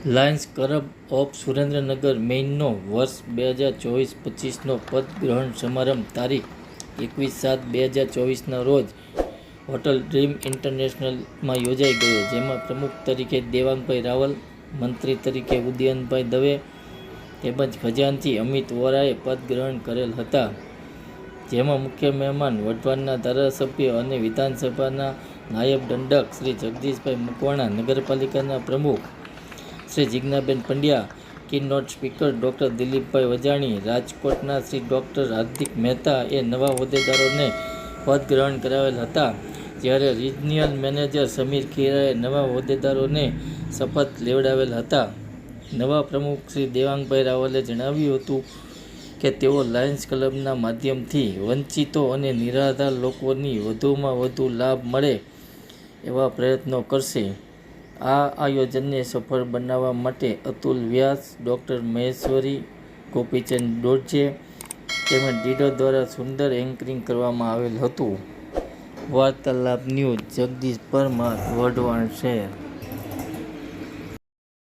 Lions club of Surendranagar મેઇનનો વર્ષ 2024-25નો પદગ્રહણ સમારંભ તારીખ 21/7/2024ના રોજ હોટલ ડ્રીમ ઇન્ટરનેશનલમાં યોજાઈ ગયો, જેમાં પ્રમુખ તરીકે દેવાંગભાઈ રાવલ, મંત્રી તરીકે ઉદયનભાઈ દવે તેમજ ખજાનચી અમિત વોરાએ પદગ્રહણ કરેલ હતા. જેમાં મુખ્ય મહેમાન વઢવાણના ધારાસભ્ય અને વિધાનસભાના નાયબ દંડક શ્રી જગદીશભાઈ મકવાણા, નગરપાલિકાના પ્રમુખ શ્રી જિજ્ઞાબેન પંડ્યા, કીનોટ સ્પીકર ડૉક્ટર દિલીપભાઈ વજાણી, રાજકોટના શ્રી ડૉક્ટર હાર્દિક મહેતા એ નવા હોદ્દેદારોને પદગ્રહણ કરાવેલ હતા. જ્યારે રિજિયનલ મેનેજર સમીર ખેરાએ નવા હોદ્દેદારોને શપથ લેવડાવેલ હતા. નવા પ્રમુખ શ્રી દેવાંગભાઈ રાવલે જણાવ્યું હતું કે તેઓ લાયન્સ ક્લબના માધ્યમથી વંચિતો અને નિરાધાર લોકોની વધુમાં વધુ લાભ મળે એવા પ્રયત્નો કરશે. આ આયોજનને સફળ બનાવવા માટે અતુલ વ્યાસ, ડૉક્ટર મહેશ્વરી, ગોપીચંદ દોરજે તેમજ લીડર દ્વારા સુંદર એન્કરિંગ કરવામાં આવેલ હતું. વાર્તાલાપ ન્યૂઝ, જગદીશ પરમાર, વઢવાણ શહેર.